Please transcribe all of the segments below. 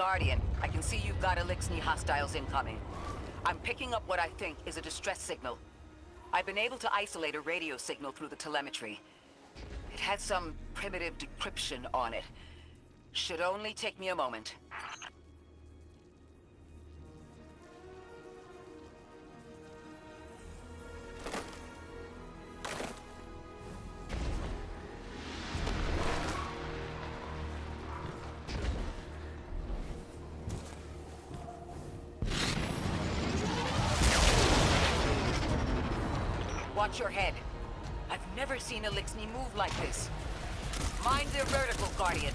Guardian, I can see you've got Elixni hostiles incoming. I'm picking up what I think is a distress signal. I've been able to isolate a radio signal through the telemetry. It had some primitive decryption on it. Should only take me a moment. Watch your head. I've never seen Elixni move like this. Mind their vertical, Guardian.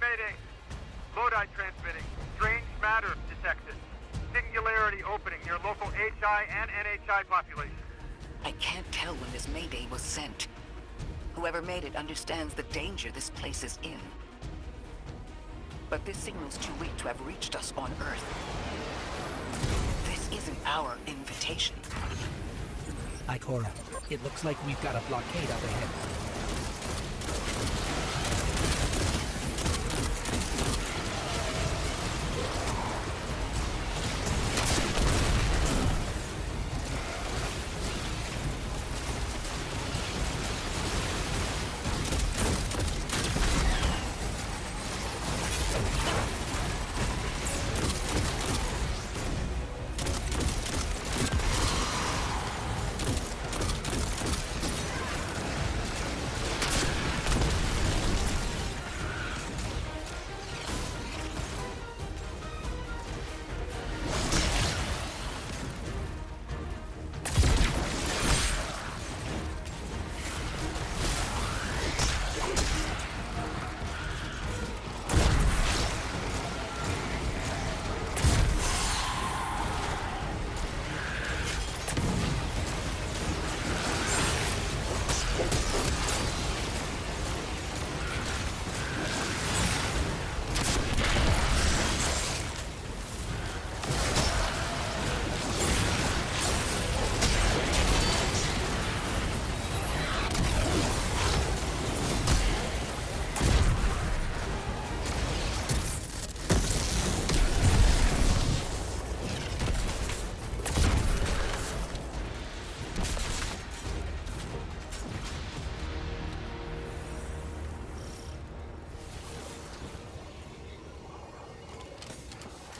Mayday! Lodi transmitting. Strange matter detected. Singularity opening near local HI and NHI population. I can't tell when this Mayday was sent. Whoever made it understands the danger this place is in. But this signal's too weak to have reached us on Earth. This isn't our invitation. Ikora, it looks like we've got a blockade up ahead.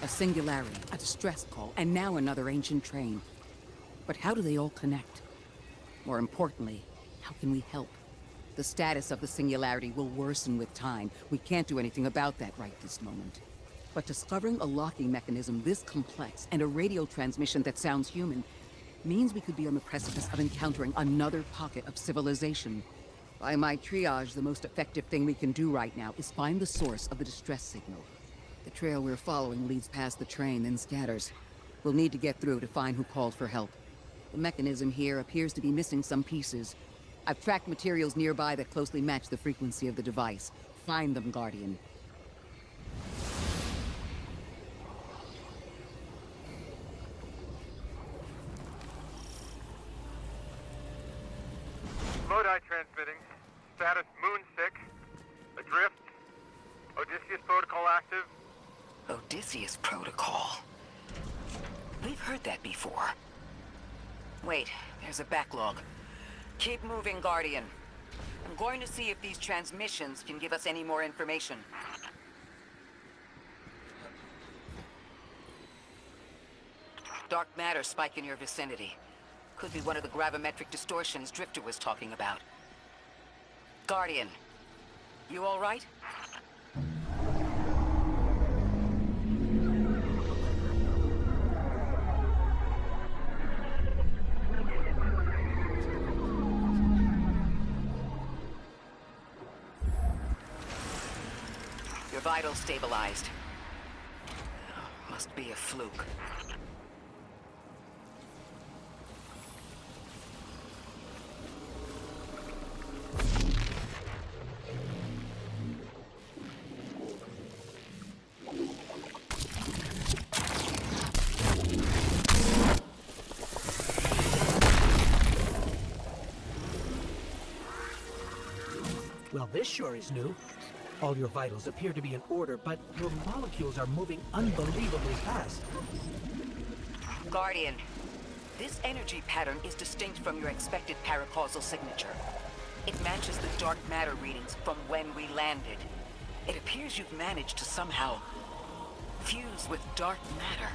A singularity, a distress call, and now another ancient train. But how do they all connect? More importantly, how can we help? The status of the singularity will worsen with time. We can't do anything about that right this moment. But discovering a locking mechanism this complex and a radio transmission that sounds human means we could be on the precipice of encountering another pocket of civilization. By my triage, the most effective thing we can do right now is find the source of the distress signal. The trail we're following leads past the train, then scatters. We'll need to get through to find who called for help. The mechanism here appears to be missing some pieces. I've tracked materials nearby that closely match the frequency of the device. Find them, Guardian. Lodi transmitting. Status moonsick. Adrift. Odysseus protocol active. Odysseus Protocol. We've heard that before. Wait, there's a backlog. Keep moving, Guardian. I'm going to see if these transmissions can give us any more information. dark matter spike in your vicinity. Could be one of the gravimetric distortions Drifter was talking about. Guardian, you all right? Your vitals stabilized. Must be a fluke. Well, this sure is new. All your vitals appear to be in order, but your molecules are moving unbelievably fast. Guardian, this energy pattern is distinct from your expected paracausal signature. It matches the dark matter readings from when we landed. It appears you've managed to somehow fuse with dark matter.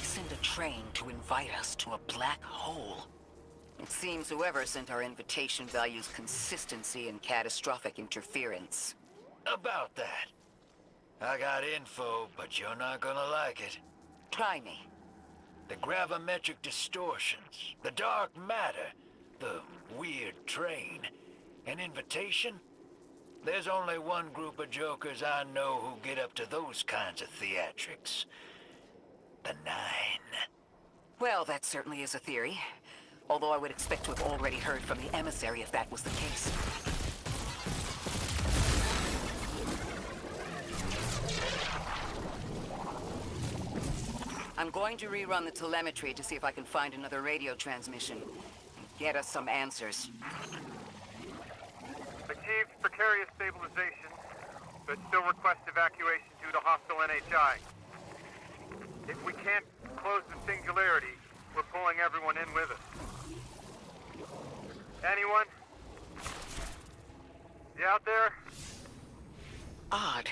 send a train to invite us to a black hole? It seems whoever sent our invitation values consistency and catastrophic interference. About that. I got info, but you're not gonna like it. Try me. The gravimetric distortions, the dark matter, the weird train, an invitation? There's only one group of jokers I know who get up to those kinds of theatrics. The Nine. Well, that certainly is a theory. Although I would expect to have already heard from the emissary if that was the case. I'm going to rerun the telemetry to see if I can find another radio transmission. Get us some answers. Achieved precarious stabilization, but still request evacuation due to hostile NHI. If we can't close the singularity, we're pulling everyone in with us. Anyone? You out there? Odd.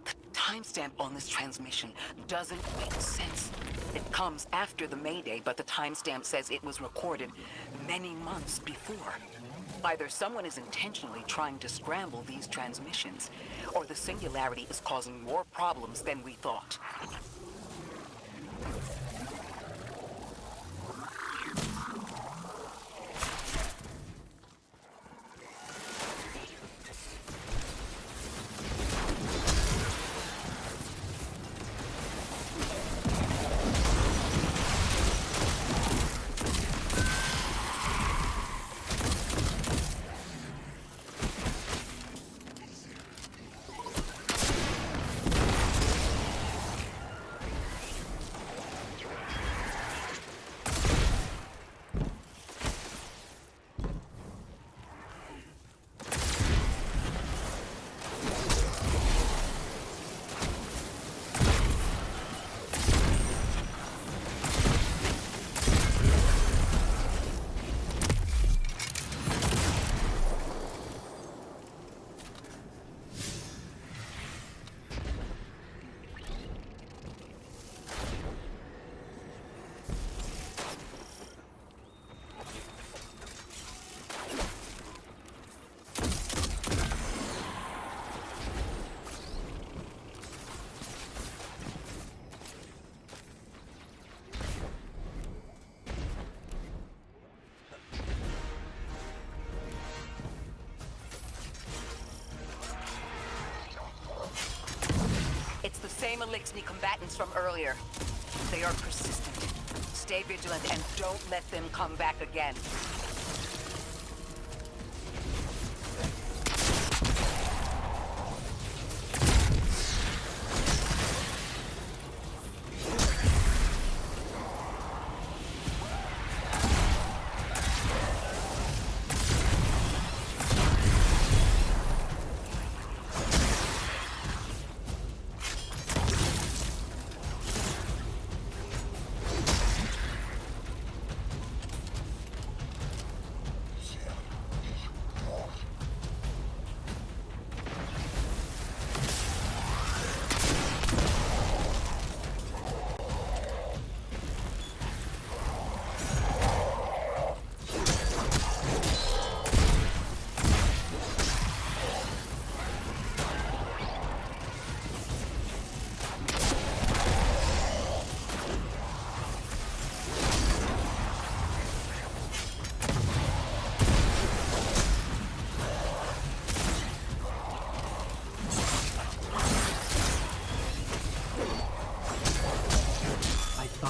The timestamp on this transmission doesn't make sense. It comes after the Mayday, but the timestamp says it was recorded many months before. Either someone is intentionally trying to scramble these transmissions, or the singularity is causing more problems than we thought. It's the same Elixni combatants from earlier. They are persistent. Stay vigilant and don't let them come back again.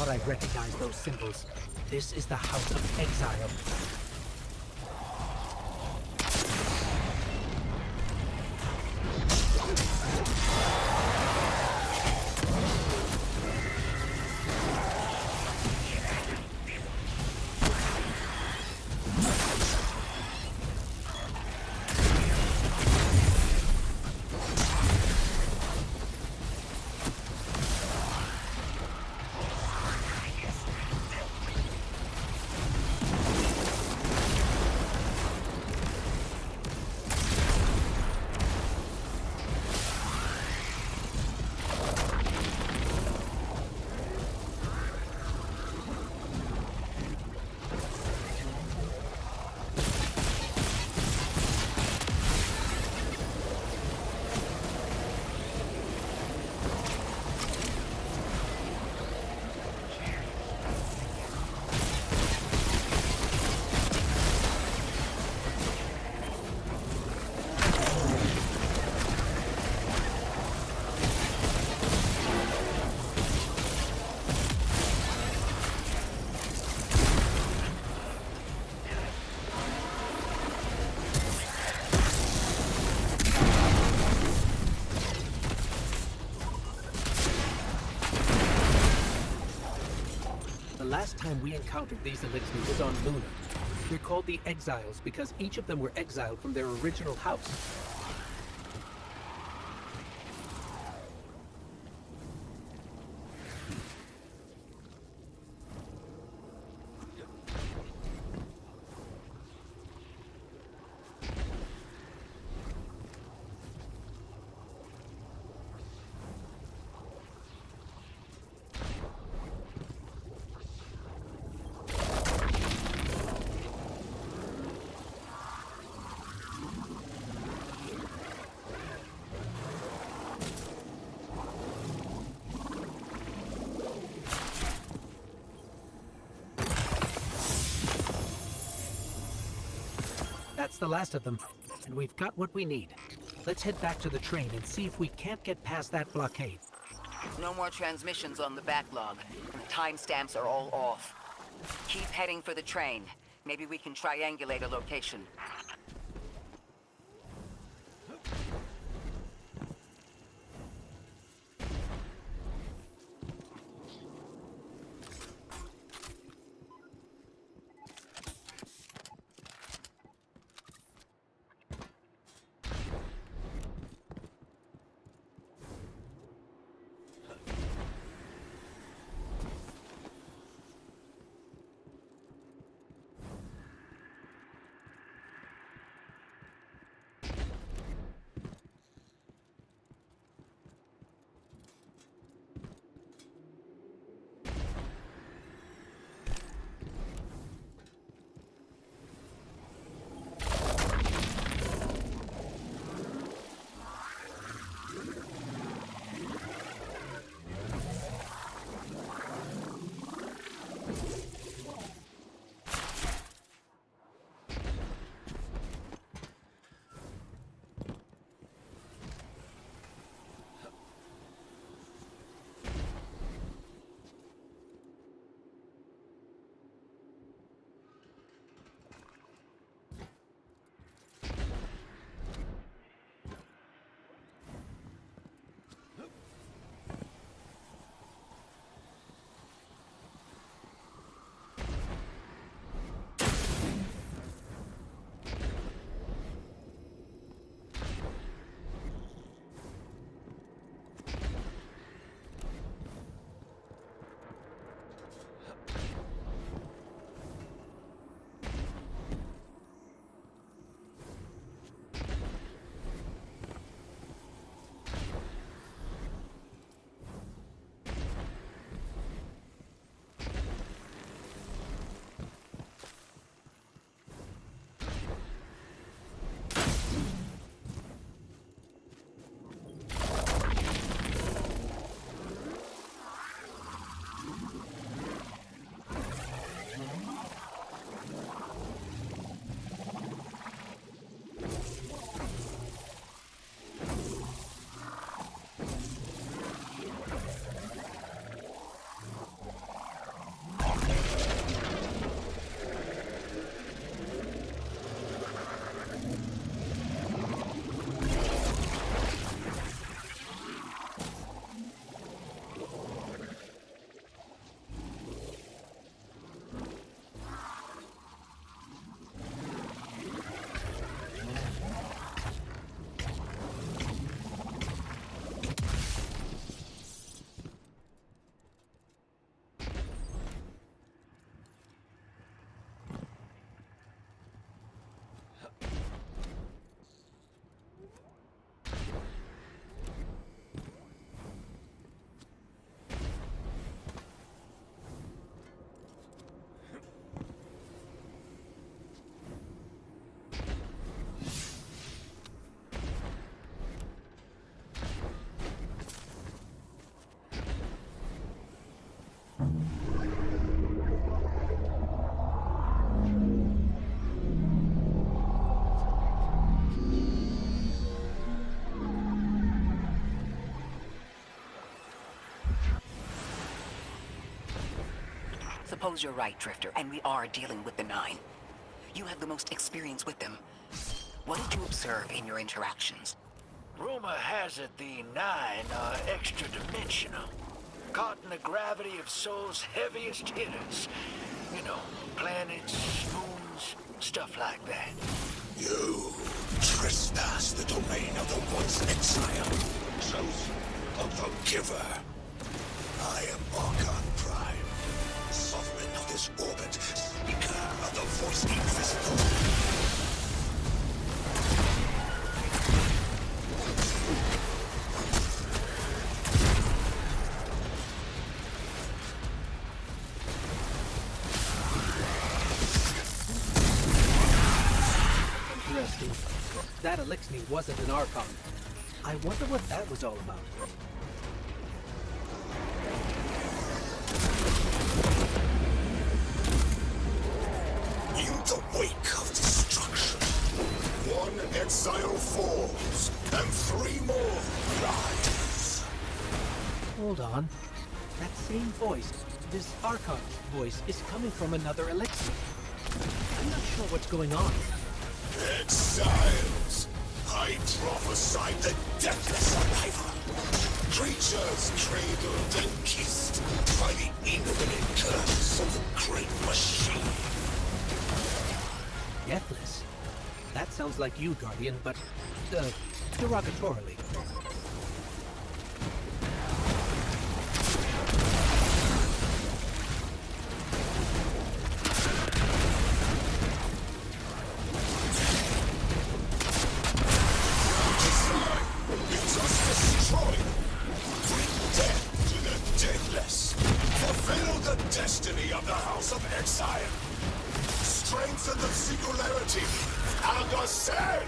I recognize those symbols. This is the House of Exile. The last time we encountered these Elixni was on Luna. They're called the Exiles because each of them were exiled from their original house. That's the last of them, and we've got what we need. Let's head back to the train and see if we can't get past that blockade. No more transmissions on the backlog, and the timestamps are all off. Keep heading for the train. Maybe we can triangulate a location. Suppose you're right, Drifter, and we are dealing with the Nine. You have the most experience with them. What did you observe in your interactions? Rumor has it the Nine are extra-dimensional. caught in the gravity of Sol's heaviest hitters. You know, planets, moons, stuff like that. You trespass the domain of the once exile, chosen of the Giver. I am Archon Prime, sovereign of this orbit, speaker of the voice invisible. Interesting. That Elixir wasn't an Archon. I wonder what that was all about. In the wake of destruction, one exile falls, and 3 more rise. Hold on. That same voice, this Archon's voice, is coming from another Elixir. I'm not sure what's going on. Exiles! I prophesied the deathless arrival. Creatures cradled and kissed by the infinite curse of the great machine. Deathless? That sounds like you, Guardian, but, derogatorily. Destiny of the House of Exile. Strengthen the singularity. Al-Ghassan!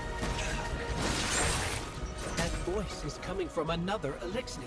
That voice is coming from another Elixir.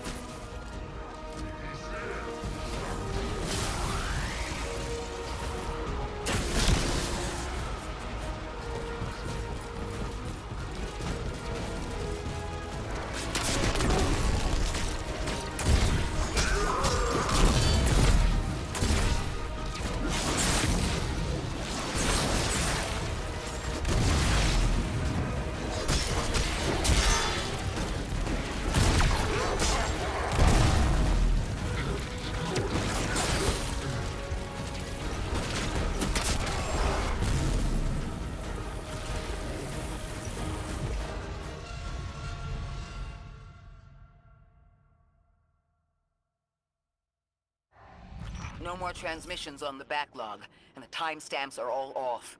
No more transmissions on the backlog, and the timestamps are all off.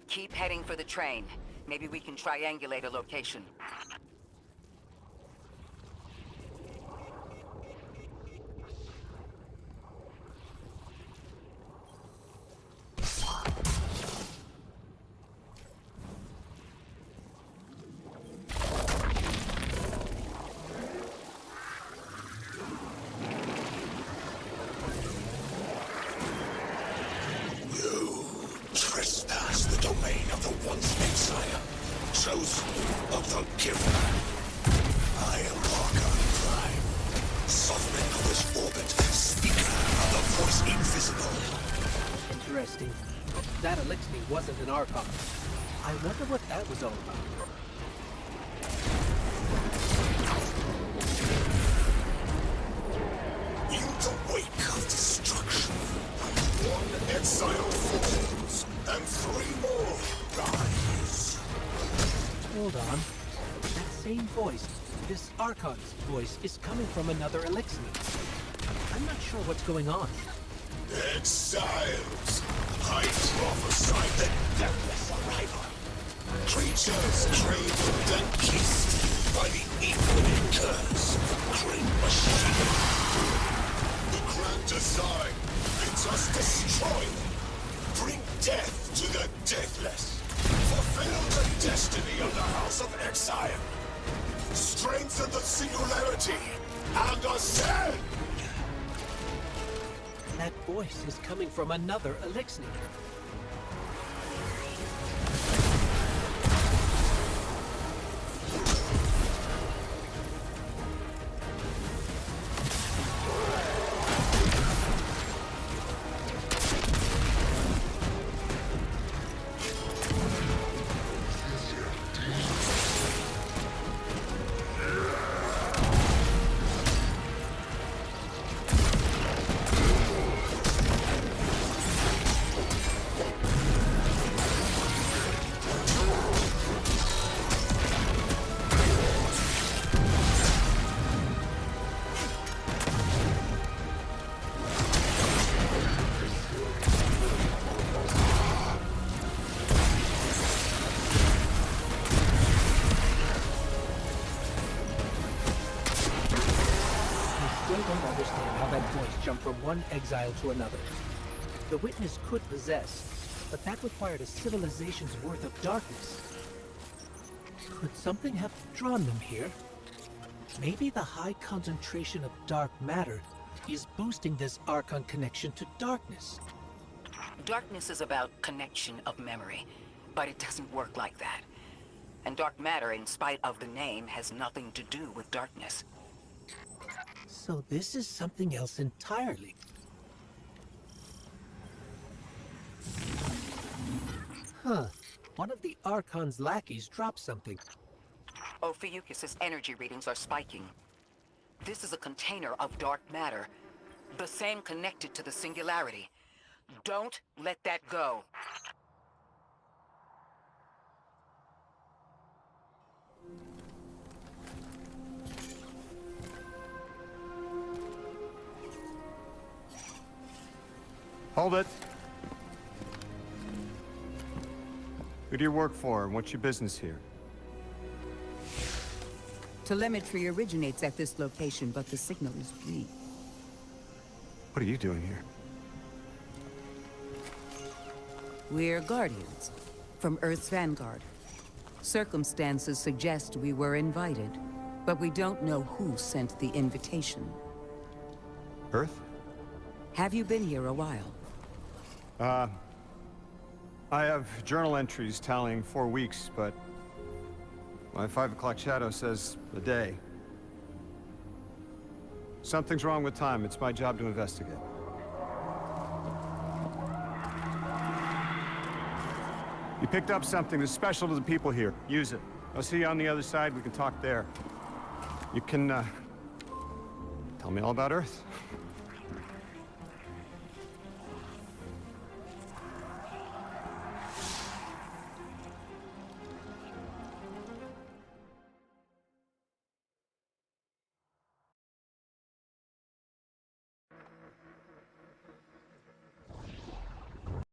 Keep heading for the train. Maybe we can triangulate a location. Trespass the domain of the once exile, chosen of the Giver. I am Archon Prime, sovereign of this orbit, speaker of the voice invisible. Interesting. That Elixir wasn't an Archon. I wonder what that was all about. In the wake of destruction, one exile falls, and 3 more rise. Hold on. That same voice, this Archon's voice, is coming from another Elixir. I'm not sure what's going on. Exiles! I prophesied the deathless arrival. Creatures cradled and kissed by the infinite curse of the great machine. The grand design bids us destroy them. Bring death to the deathless. Fulfill the destiny of the House of Exile. Strengthen the singularity. Al-Ghassan! That voice is coming from another Elixir. one exile to another. The Witness could possess, but that required a civilization's worth of darkness. Could something have drawn them here? Maybe the high concentration of dark matter is boosting this Archon connection to darkness. Darkness is about connection of memory, but it doesn't work like that. And dark matter, in spite of the name, has nothing to do with darkness. So this is something else entirely. Huh. One of the Archon's lackeys dropped something. Ophiuchus's energy readings are spiking. This is a container of dark matter, the same connected to the Singularity. Don't let that go. Hold it. Who do you work for, and what's your business here? Telemetry originates at this location, but the signal is weak. What are you doing here? We're Guardians, from Earth's vanguard. Circumstances suggest we were invited, but we don't know who sent the invitation. Earth? Have you been here a while? I have journal entries tallying 4 weeks, but my 5 o'clock shadow says a day. Something's wrong with time. It's my job to investigate. You picked up something that's special to the people here. Use it. I'll see you on the other side. We can talk there. You can, tell me all about Earth.